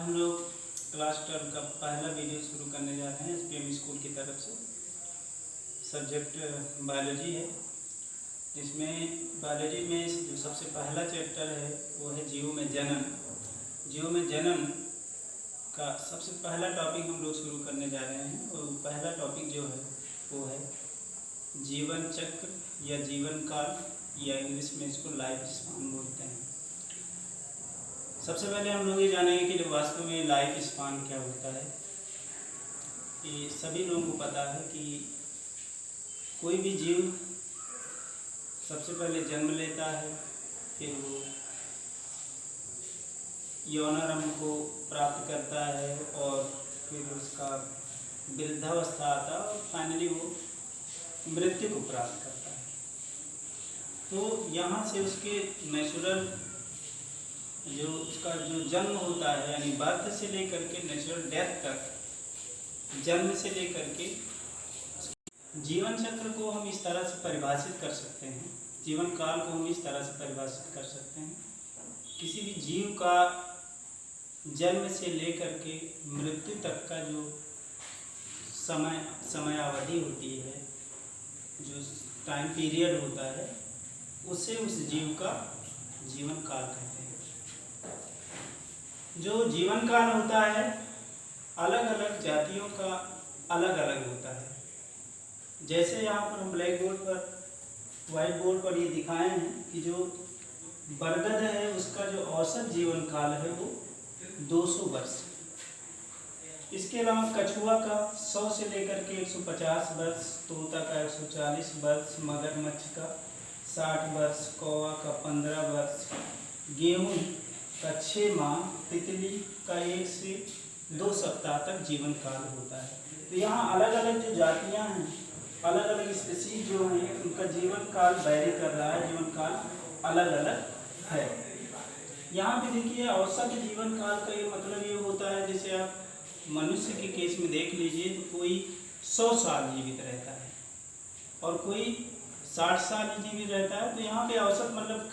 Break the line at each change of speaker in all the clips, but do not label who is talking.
हम लोग क्लास 12 का पहला वीडियो शुरू करने जा रहे हैं एसपीएम स्कूल की तरफ से। सब्जेक्ट बायोलॉजी है, जिसमें बायोलॉजी में जो सबसे पहला चैप्टर है वो है जीवों में जनन। जीवों में जनन का सबसे पहला टॉपिक हम लोग शुरू करने जा रहे हैं और पहला टॉपिक जो है वो है जीवन चक्र या जीवन काल, या इंग्लिश में इसको लाइफ स्पान बोलते हैं। सबसे पहले हम लोग ये जानेंगे कि वास्तव में लाइफ स्पान क्या होता है। कि सभी लोगों को पता है कि कोई भी जीव सबसे पहले जन्म लेता है, फिर वो यौनारंभ को प्राप्त करता है और फिर उसका वृद्धावस्था आता है और फाइनली वो मृत्यु को प्राप्त करता है। तो यहाँ से उसके नेचुरल जो उसका जो जन्म होता है, यानी बर्थ से लेकर के नेचुरल डेथ तक, जन्म से लेकर के जीवन चक्र को हम इस तरह से परिभाषित कर सकते हैं, जीवन काल को हम इस तरह से परिभाषित कर सकते हैं। किसी भी जीव का जन्म से लेकर के मृत्यु तक का जो समयावधि होती है, जो टाइम पीरियड होता है, उसे उस जीव का जीवन काल कहते हैं। जो जीवन काल होता है अलग अलग जातियों का अलग अलग होता है। जैसे यहाँ पर हम ब्लैक बोर्ड पर, व्हाइट बोर्ड पर ये दिखाए हैं कि जो बरगद है उसका जो औसत जीवन काल है वो 200 वर्ष। इसके अलावा कछुआ का 100 से लेकर के 150 वर्ष, तोता का 140 वर्ष, मगरमच्छ का 60 वर्ष, कौवा का 15 वर्ष, गेहूँ का 6 माह, तितली का 1 से 2 सप्ताह तक जीवन काल होता है। तो यहाँ अलग अलग जो जातियाँ हैं, अलग अलग स्पीशीज जो हैं, उनका जीवन काल वैरी कर रहा है, जीवन काल अलग अलग है। यहाँ पे देखिए औसत जीवन काल का ये मतलब ये होता है, जैसे आप मनुष्य के केस में देख लीजिए तो कोई 100 साल जीवित रहता है और कोई 60 साल जीवित रहता है। तो यहाँ पे औसत मतलब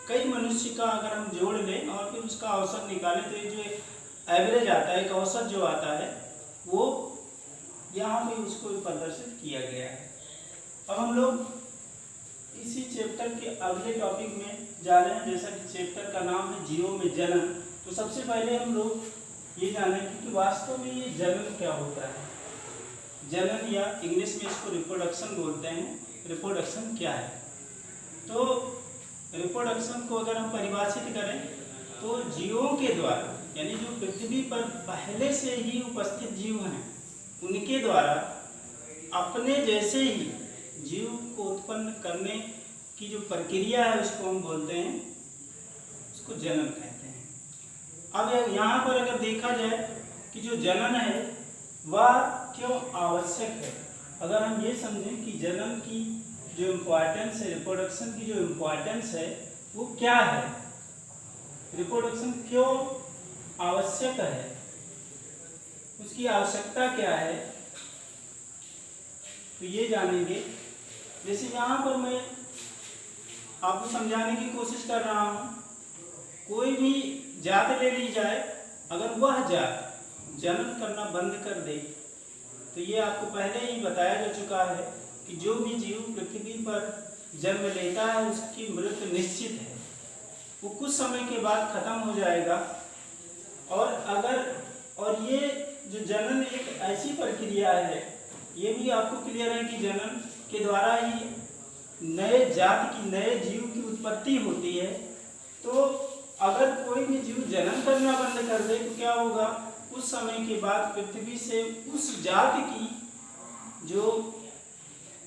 कई मनुष्य का अगर हम जोड़ लें और फिर उसका औसत निकालें तो ये जो एवरेज आता है, एक औसत जो आता है, वो यहाँ पे उसको प्रदर्शित किया गया है। अब हम लोग इसी चैप्टर के अगले टॉपिक में जा रहे हैं, जैसा कि चैप्टर का नाम है जीवों में जनन। तो सबसे पहले हम लोग ये जानेंगे कि वास्तव में ये जनन क्या होता है। जनन या इंग्लिश में इसको रिप्रोडक्शन बोलते हैं। रिप्रोडक्शन क्या है? तो रिप्रोडक्शन को अगर हम परिभाषित करें तो जीवों के द्वारा, यानी जो पृथ्वी पर पहले से ही उपस्थित जीव हैं, उनके द्वारा अपने जैसे ही जीव को उत्पन्न करने की जो प्रक्रिया है उसको हम बोलते हैं, उसको जनन कहते हैं। अब यहाँ पर अगर देखा जाए कि जो जनन है वह क्यों आवश्यक है, अगर हम ये समझें कि जनन की जो इम्पोर्टेंस है, रिप्रोडक्शन की जो इम्पोर्टेंस है वो क्या है, रिप्रोडक्शन क्यों आवश्यक है, उसकी आवश्यकता क्या है, तो ये जानेंगे। जैसे यहाँ पर मैं आपको समझाने की कोशिश कर रहा हूँ, कोई भी जात ले ली जाए, अगर वह जात जनन करना बंद कर दे तो ये आपको पहले ही बताया जा चुका है कि जो भी जीव पृथ्वी पर जन्म लेता है उसकी मृत्यु निश्चित है, वो कुछ समय के बाद खत्म हो जाएगा। और ये जो जनन एक ऐसी प्रक्रिया है, ये भी आपको क्लियर है कि जनन के द्वारा ही नए जात की, नए जीव की उत्पत्ति होती है। तो अगर कोई भी जीव जनन करना बंद कर दे तो क्या होगा, कुछ समय के बाद पृथ्वी से उस जात की जो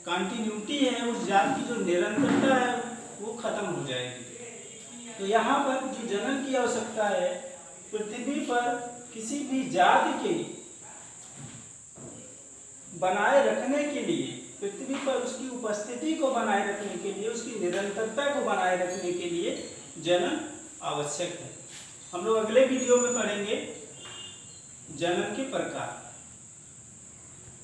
कंटिन्यूटी है, उस जात की जो निरंतरता है, वो खत्म हो जाएगी। तो यहाँ पर जो जनन की आवश्यकता है, पृथ्वी पर किसी भी जात के बनाए रखने के लिए, पृथ्वी पर उसकी उपस्थिति को बनाए रखने के लिए, उसकी निरंतरता को बनाए रखने के लिए जनन आवश्यक है। हम लोग अगले वीडियो में पढ़ेंगे जनन के प्रकार।